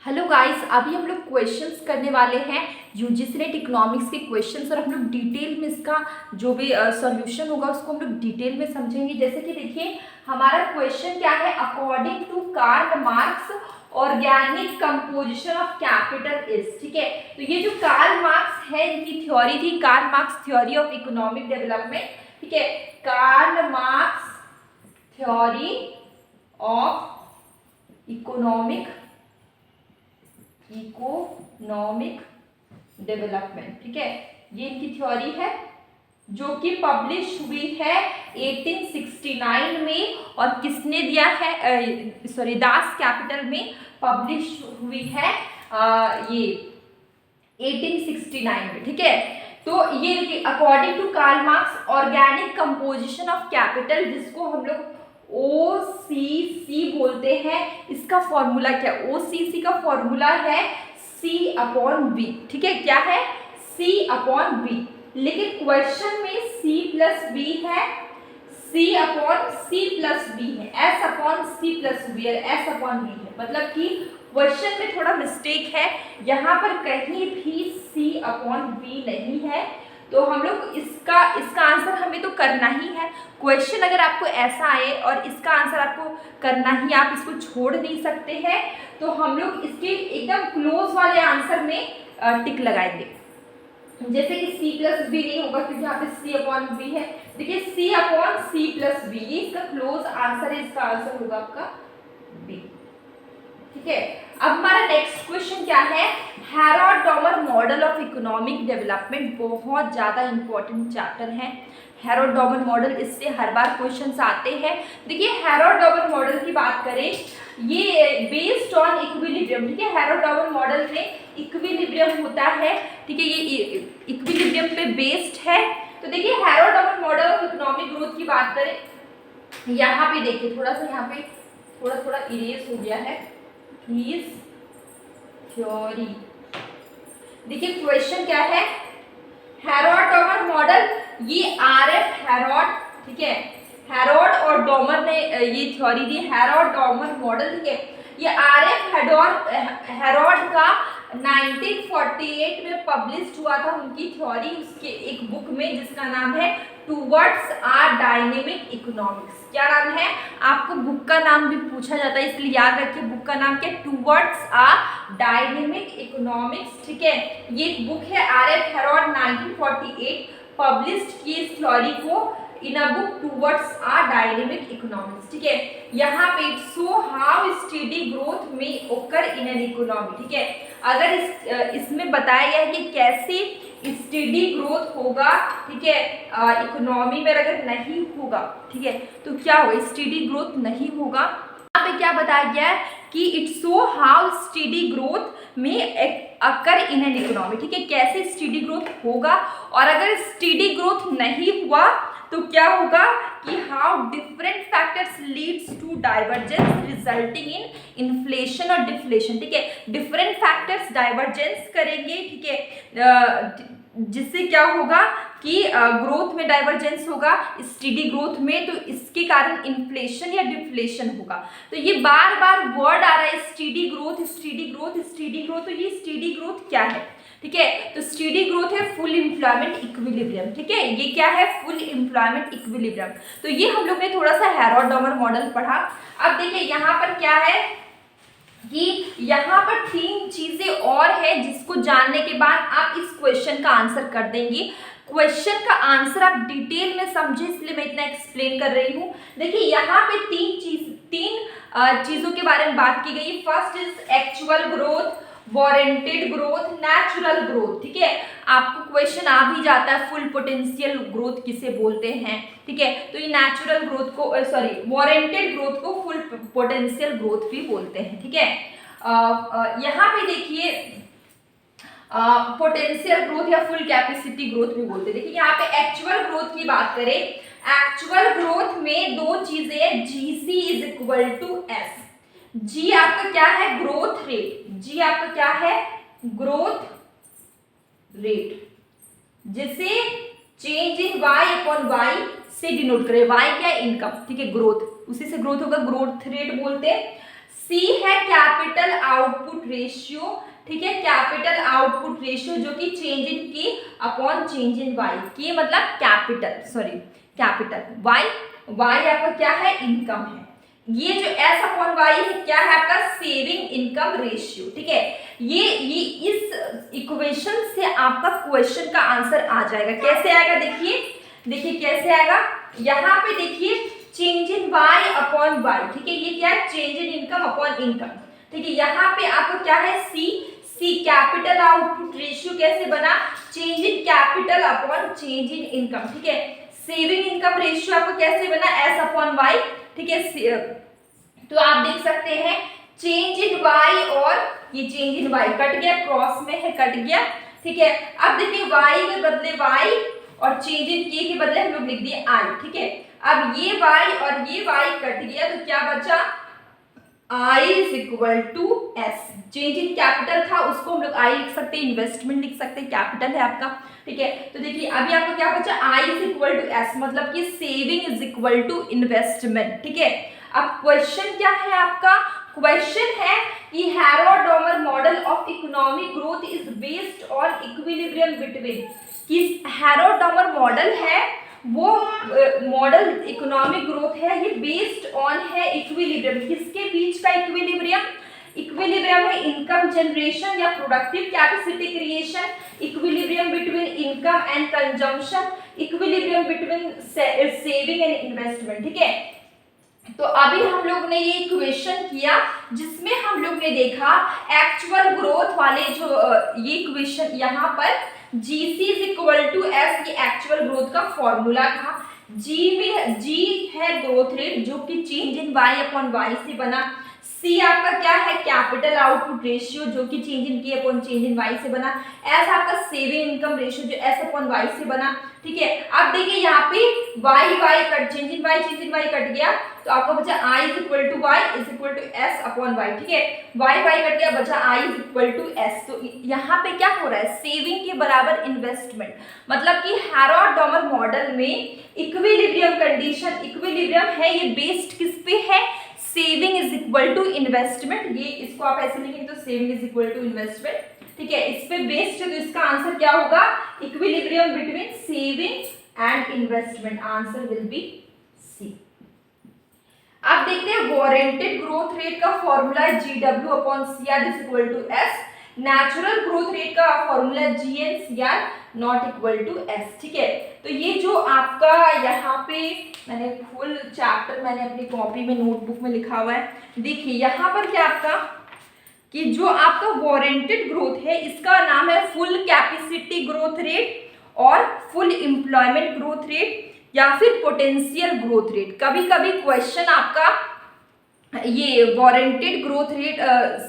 Hello guys, अभी हम लोग क्वेश्चंस करने वाले हैं यूजीसी नेट इकोनॉमिक्स के क्वेश्चंस और हम लोग डिटेल में इसका जो भी सॉल्यूशन होगा उसको हम लोग डिटेल में समझेंगे। जैसे कि देखिए हमारा क्वेश्चन क्या है, according to Karl Marx organic composition of capital is. ठीक है, तो ये जो कार्ल मार्क्स है इनकी थ्योरी थी, Karl Marx theory of economic development. ठीक है, Karl Marx theory of economic development. ठीक है, ये इनकी थ्योरी है जो कि पब्लिश हुई है 1869 में और किसने दिया है, दास कैपिटल में पब्लिश हुई है ये 1869 में। ठीक है, तो ये according to Karl Marx organic composition of capital, जिसको हम लोग OCC बोलते हैं, इसका फॉर्मूला क्या, OCC का फॉर्मूला है C/V। ठीक है, क्या है, C/V। लेकिन क्वेश्चन में C+V है, C/C+V है, S/C+V है, S/V है। मतलब कि क्वेश्चन में थोड़ा मिस्टेक है, यहाँ पर कहीं भी C/V नहीं है। तो हम लोग इसका आंसर हमें तो करना ही है। क्वेश्चन अगर आपको ऐसा आए और इसका आंसर आपको करना ही, आप इसको छोड़ नहीं सकते हैं, तो हम लोग इसके एकदम क्लोज वाले आंसर में टिक लगाएंगे। जैसे कि C+V नहीं होगा क्योंकि यहाँ पे C/V है। देखिए C/C+V, ये इसका क्लोज आंसर है, इसका आंसर होगा आपका B। ठीक है, अब हमारा नेक्स्ट क्वेश्चन क्या है, Herod-Domar model of economic development. बहुत ज्यादा इंपॉर्टेंट चैप्टर है हेरोड-डॉमर मॉडल, इससे हर बार क्वेश्चंस आते हैं। देखिए हेरोड-डॉमर मॉडल की बात करें, ये बेस्ड ऑन इक्विलिब्रियम। ठीक है, हेरोड-डॉमर मॉडल में इक्विलिब्रियम होता है। ठीक है, ये इक्विलिब्रियम पे बेस्ड है। तो देखिए Herod-Domar model of economic growth की बात करें, यहाँ पे देखिए थोड़ा सा यहाँ पे थोड़ा इरेज हो गया है इस थ्योरी। देखिए क्वेश्चन क्या है, हेरोड-डॉमर मॉडल, ये RF हेरोड, ठीक है, हेरोड और डॉमर ने ये थ्योरी दी, हेरोड-डॉमर मॉडल। ठीक है, ये RF हेरोड का 1948 में पब्लिश हुआ था उनकी थ्योरी, उसके एक बुक में जिसका नाम है टूवर्ड्स आ डायनेमिक इकोनॉमिक्स। क्या नाम है, आपको बुक का नाम भी पूछा जाता है इसलिए याद रखिए, बुक का नाम क्या है, टूवर्ड्स आ डायनेमिक इकोनॉमिक्स। ठीक है, ये बुक है RF हेरोड 1948 पब्लिश्ड की इस थ्योरी को in a book towards a dynamic economics. ठीक है, यहाँ पे शो हाउ स्टेडी ग्रोथ में ओकर इन एन इकोनॉमी। ठीक है, अगर इसमें बताया गया है कि कैसे स्टेडी ग्रोथ होगा। ठीक है, इकोनॉमी में अगर नहीं होगा, ठीक है, तो क्या होगा, स्टेडी ग्रोथ नहीं होगा। यहाँ पे क्या बताया गया है कि it show how steady growth में अकर इन एन इकोनॉमी। ठीक है, कैसे स्टेडी ग्रोथ होगा, और अगर स्टेडी ग्रोथ नहीं हुआ तो क्या होगा कि how different factors leads to divergence resulting in inflation और डिफ्लेशन। ठीक है, डिफरेंट फैक्टर्स डाइवर्जेंस करेंगे। ठीक है, जिससे क्या होगा कि ग्रोथ में डाइवर्जेंस होगा, स्टेडी ग्रोथ में, तो इसके कारण इन्फ्लेशन या डिफ्लेशन होगा। तो ये बार बार वर्ड आ रहा है, steady growth, steady growth, steady growth. तो ये स्टेडी ग्रोथ क्या है, ठीक है, तो स्टेडी ग्रोथ है फुल एम्प्लॉयमेंट इक्विलिब्रियम। ठीक है, ये क्या है, फुल एम्प्लॉयमेंट इक्विलिब्रियम। तो ये हम लोग ने थोड़ा सा हेरोड-डॉमर मॉडल पढ़ा। अब देखिए यहाँ पर क्या है कि यहाँ पर 3 चीजें और है जिसको जानने के बाद आप इस क्वेश्चन का आंसर कर देंगे। क्वेश्चन का आंसर आप डिटेल में समझे इसलिए मैं इतना एक्सप्लेन कर रही हूँ। देखिए यहाँ पे 3 चीजों के बारे में बात की गई। First is actual growth, warranted growth, natural growth. ठीक है, आपको क्वेश्चन आ भी जाता है फुल पोटेंशियल ग्रोथ किसे बोलते हैं। ठीक है, तो ये नेचुरल ग्रोथ को वारंटेड ग्रोथ को फुल पोटेंशियल ग्रोथ भी बोलते हैं। ठीक है, यहाँ पे देखिए पोटेंशियल ग्रोथ या फुल कैपेसिटी ग्रोथ भी बोलते हैं। देखिए यहाँ पे एक्चुअल ग्रोथ की बात करें, एक्चुअल ग्रोथ में 2 चीजें हैं, GC is equal to S। G आपका क्या है, ग्रोथ रेट, जी आपका क्या है, ग्रोथ रेट, जिसे चेंज इन Y/Y से डिनोट करें। Y क्या है, इनकम। ठीक है, ग्रोथ, उसी से ग्रोथ होगा, ग्रोथ रेट बोलते हैं। सी है कैपिटल आउटपुट रेशियो, ठीक है, कैपिटल आउटपुट रेशियो जो कि चेंज इन की अपॉन चेंज इन वाई की, मतलब कैपिटल वाई आपका क्या है, इनकम है। ये जो एस अपॉन वाई है क्या है आपका, सेविंग इनकम रेशियो, ठीक है। ये इस इक्वेशन से आपका क्वेश्चन का आंसर आ जाएगा। कैसे आएगा, देखिए कैसे आएगा। यहाँ पे देखिए change in Y upon Y, ठीक है, ये क्या है, change in income upon income, ठीक है। यहाँ पे आपको क्या है, सी कैपिटल आउटपुट रेशियो कैसे बना, change in capital upon change in income, ठीक है। सेविंग इनकम रेशियो आपको कैसे बना, एस अपॉन वाई, ठीक है। तो आप देख सकते हैं चेंज इन वाई और ये चेंज इन वाई कट गया, क्रॉस में है, कट गया, ठीक है। अब देखिए वाई के बदले वाई और चेंज इन के बदले हम लोग लिख दिए आई, ठीक है। अब ये y और ये y कट गया तो क्या बचा, I is equal to S. Change in capital था उसको हम लोग I लिख सकते हैं, इन्वेस्टमेंट लिख सकते हैं, कैपिटल है आपका, ठीक है। तो देखिए अभी आपको क्या बचा, I is equal to S, मतलब कि saving is equal to investment, ठीक है। अब क्वेश्चन क्या है आपका, क्वेश्चन है कि Harrod Domar model of economic growth is based on equilibrium between, कि हैरोड-डॉमर मॉडल है वो मॉडल इकोनॉमिक ग्रोथ है, ये बेस्ड ऑन है इक्विलिब्रियम, किसके बीच का इक्विलिब्रियम, इक्विलिब्रियम है इनकम जनरेशन या productive capacity creation, equilibrium between income and consumption, equilibrium between saving and investment, ठीक है। तो अभी हम लोग ने ये इक्वेशन किया जिसमें हम लोग ने देखा एक्चुअल ग्रोथ वाले जो ये इक्वेशन यहाँ पर GC is equal to S, ये एक्चुअल ग्रोथ का फॉर्मूला था। G है ग्रोथ रेट जो कि change in y upon Y से बना, C आपका क्या है, कैपिटल आउटपुट रेशियो जो कि चेंज इन के अपॉन चेंज इन वाई से बना, S आपका सेविंग इनकम रेशियो जो S अपॉन वाई से बना, ठीक है। अब देखिए यहाँ पे y cut, change in y cut गया तो आपको बचा I is equal to y is equal to S upon Y, ठीक है। y कट गया, बचा I is equal to S। तो यहाँ पे क्या हो रहा है, सेविंग के बराबर इन्वेस्टमेंट, मतलब कि हैरोड-डॉमर मॉडल में इक्विलिब्रियम कंडीशन, इक्विलिब्रियम है ये बेस्ड किस पे है, saving is equal to investment. ये इसको आप ऐसे लिखेंगे तो saving is equal to investment, ठीक है, इस पे बेस्ड है। तो इसका आंसर क्या होगा, equilibrium between saving and investment, answer will be C. अब देखते हैं वारंटेड ग्रोथ रेट का फॉर्मूला है GW upon CR is equal to S, natural growth rate का formula GN CR not equal to S, ठीक है। तो ये जो आपका यहाँ पे मैंने फुल चैप्टर मैंने अपनी कॉपी में नोटबुक में लिखा हुआ है, देखिए यहाँ पर क्या आपका कि जो आपका वारंटेड ग्रोथ है इसका नाम है फुल कैपेसिटी ग्रोथ रेट और फुल एम्प्लॉयमेंट ग्रोथ रेट या फिर पोटेंशियल ग्रोथ रेट। कभी कभी क्वेश्चन आपका ये वारंटेड ग्रोथ रेट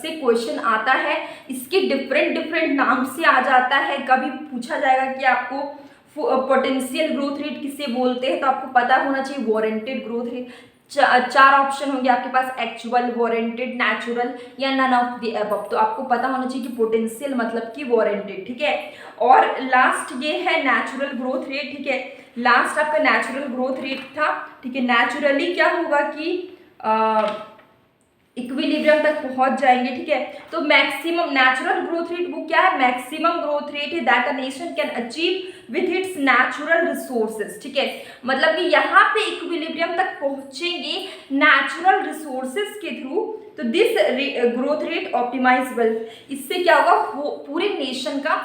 से क्वेश्चन आता है, इसके डिफरेंट नाम से आ जाता है। कभी पूछा जाएगा कि आपको पोटेंशियल ग्रोथ रेट किसे बोलते हैं, तो आपको पता होना चाहिए वारंटेड ग्रोथ रेट। चार ऑप्शन होंगे आपके पास, एक्चुअल, वारंटेड, नेचुरल या नन ऑफ द अबव। तो आपको पता होना चाहिए कि पोटेंशियल मतलब कि वारंटेड, ठीक है। और लास्ट ये है नेचुरल ग्रोथ रेट, ठीक है, लास्ट आपका नेचुरल ग्रोथ रेट था, ठीक है। नेचुरली क्या होगा कि इक्विलिब्रियम तक पहुंच जाएंगे, ठीक है। तो मैक्सिमम नेचुरल ग्रोथ रेट वो क्या है, मैक्सिमम ग्रोथ रेट है that a nation can achieve with its natural resources, ठीक है। मतलब कि यहाँ पे इक्विलिब्रियम तक पहुंचेंगे नेचुरल रिसोर्सेज के थ्रू, तो दिस ग्रोथ रेट ऑप्टिमाइजेबल, इससे क्या होगा, पूरे नेशन का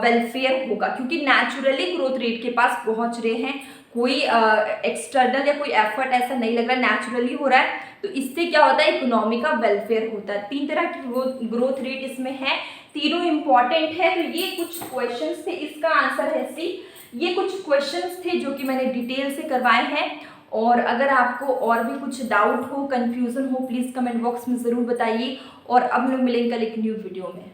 वेलफेयर होगा, क्योंकि नेचुरली ग्रोथ रेट के पास पहुंच रहे हैं, कोई एक्सटर्नल या कोई एफर्ट ऐसा नहीं लग रहा है, नेचुरली हो रहा है। तो इससे क्या होता है, इकोनॉमी का वेलफेयर होता है। 3 तरह की ग्रोथ रेट इसमें है, तीनों इंपॉर्टेंट है। तो ये कुछ क्वेश्चंस थे, इसका आंसर है सी। ये कुछ क्वेश्चंस थे जो कि मैंने डिटेल से करवाए हैं, और अगर आपको और भी कुछ डाउट हो, कंफ्यूजन हो, प्लीज़ कमेंट बॉक्स में ज़रूर बताइए। और अब हम लोग मिलेंगे कल एक न्यू वीडियो में।